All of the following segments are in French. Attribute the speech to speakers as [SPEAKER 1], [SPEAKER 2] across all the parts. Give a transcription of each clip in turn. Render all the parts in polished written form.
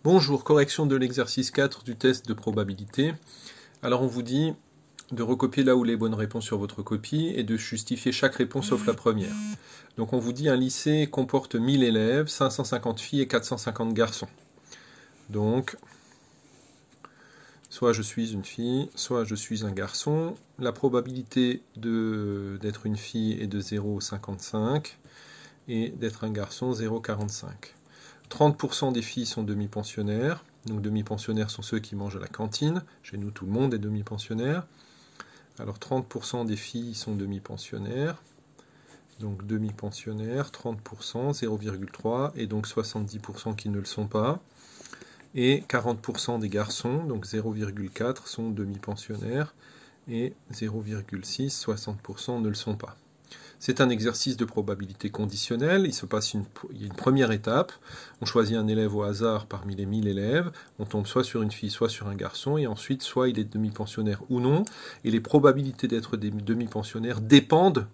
[SPEAKER 1] Bonjour, correction de l'exercice 4 du test de probabilité. Alors on vous dit de recopier là où les bonnes réponses sur votre copie et de justifier chaque réponse sauf la première. Donc on vous dit un lycée comporte 1000 élèves, 550 filles et 450 garçons. Donc, soit je suis une fille, soit je suis un garçon. La probabilité d'être une fille est de 0,55 et d'être un garçon 0,45. 30% des filles sont demi-pensionnaires. Donc demi-pensionnaires sont ceux qui mangent à la cantine. Chez nous, tout le monde est demi-pensionnaire. Alors 30% des filles sont demi-pensionnaires. Donc demi-pensionnaires, 30%, 0,3. Et donc 70% qui ne le sont pas. Et 40% des garçons, donc 0,4, sont demi-pensionnaires. Et 0,6, 60% ne le sont pas. C'est un exercice de probabilité conditionnelle. Il y a une première étape. On choisit un élève au hasard parmi les 1000 élèves. On tombe soit sur une fille, soit sur un garçon. Et ensuite, soit il est demi-pensionnaire ou non. Et les probabilités d'être demi-pensionnaire dépendent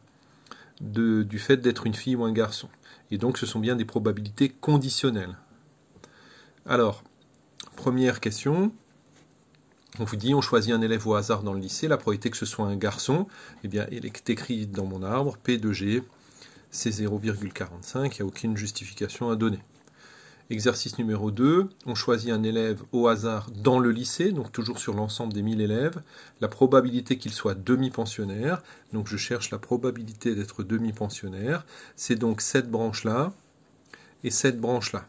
[SPEAKER 1] du fait d'être une fille ou un garçon. Et donc, ce sont bien des probabilités conditionnelles. Alors, première question. On vous dit, on choisit un élève au hasard dans le lycée, la probabilité que ce soit un garçon, eh bien, il est écrit dans mon arbre, P de G, c'est 0,45, il n'y a aucune justification à donner. Exercice numéro 2, on choisit un élève au hasard dans le lycée, donc toujours sur l'ensemble des 1000 élèves, la probabilité qu'il soit demi-pensionnaire, donc je cherche la probabilité d'être demi-pensionnaire, c'est donc cette branche-là et cette branche-là.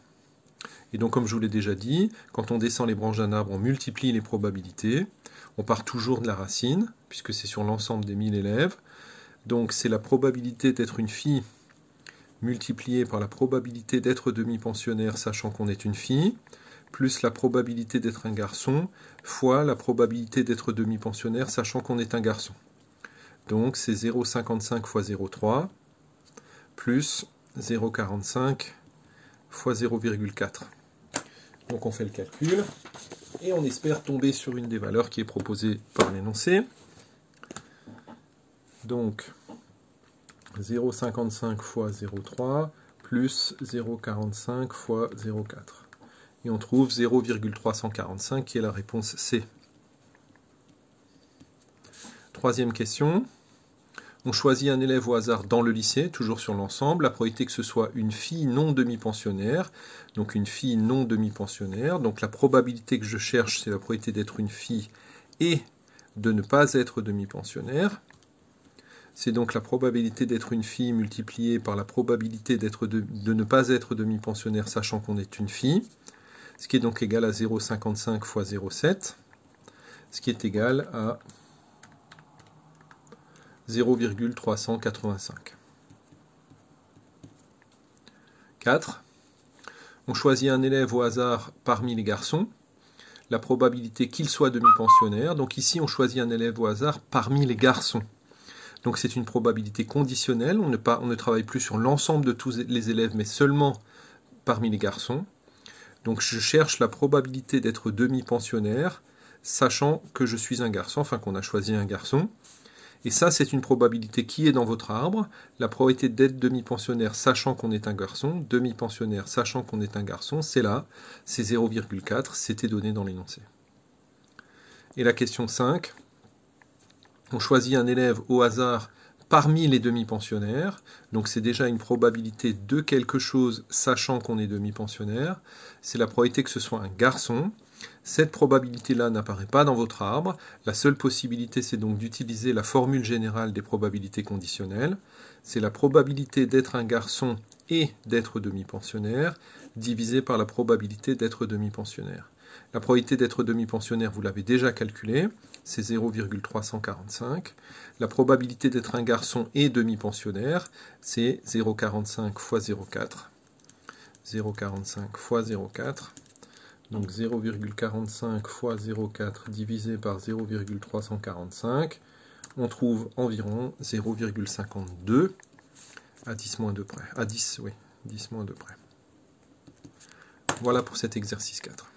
[SPEAKER 1] Et donc, comme je vous l'ai déjà dit, quand on descend les branches d'un arbre, on multiplie les probabilités. On part toujours de la racine, puisque c'est sur l'ensemble des 1000 élèves. Donc, c'est la probabilité d'être une fille multipliée par la probabilité d'être demi-pensionnaire, sachant qu'on est une fille, plus la probabilité d'être un garçon, fois la probabilité d'être demi-pensionnaire, sachant qu'on est un garçon. Donc, c'est 0,55 fois 0,3, plus 0,45 fois 0,4. Donc on fait le calcul et on espère tomber sur une des valeurs qui est proposée par l'énoncé. Donc 0,55 fois 0,3 plus 0,45 fois 0,4. Et on trouve 0,345 qui est la réponse C. Troisième question. On choisit un élève au hasard dans le lycée, toujours sur l'ensemble. La probabilité que ce soit une fille non demi-pensionnaire. Donc une fille non demi-pensionnaire. Donc la probabilité que je cherche, c'est la probabilité d'être une fille et de ne pas être demi-pensionnaire. C'est donc la probabilité d'être une fille multipliée par la probabilité de ne pas être demi-pensionnaire, sachant qu'on est une fille. Ce qui est donc égal à 0,55 fois 0,7. Ce qui est égal à 0,385. 4. On choisit un élève au hasard parmi les garçons. La probabilité qu'il soit demi-pensionnaire. Donc ici, on choisit un élève au hasard parmi les garçons. Donc c'est une probabilité conditionnelle. On ne travaille plus sur l'ensemble de tous les élèves, mais seulement parmi les garçons. Donc je cherche la probabilité d'être demi-pensionnaire, sachant que je suis un garçon, enfin qu'on a choisi un garçon. Et ça, c'est une probabilité qui est dans votre arbre. La probabilité d'être demi-pensionnaire, sachant qu'on est un garçon. Demi-pensionnaire, sachant qu'on est un garçon, c'est là. C'est 0,4. C'était donné dans l'énoncé. Et la question 5. On choisit un élève au hasard parmi les demi-pensionnaires. Donc c'est déjà une probabilité de quelque chose, sachant qu'on est demi-pensionnaire. C'est la probabilité que ce soit un garçon. Cette probabilité-là n'apparaît pas dans votre arbre. La seule possibilité, c'est donc d'utiliser la formule générale des probabilités conditionnelles. C'est la probabilité d'être un garçon et d'être demi-pensionnaire divisée par la probabilité d'être demi-pensionnaire. La probabilité d'être demi-pensionnaire, vous l'avez déjà calculée, c'est 0,345. La probabilité d'être un garçon et demi-pensionnaire, c'est 0,45 fois 0,4. 0,45 fois 0,4. Donc 0,45 fois 0,4 divisé par 0,345, on trouve environ 0,52 à 10 moins 2 près. À 10, oui, 10 moins 2 près. Voilà pour cet exercice 4.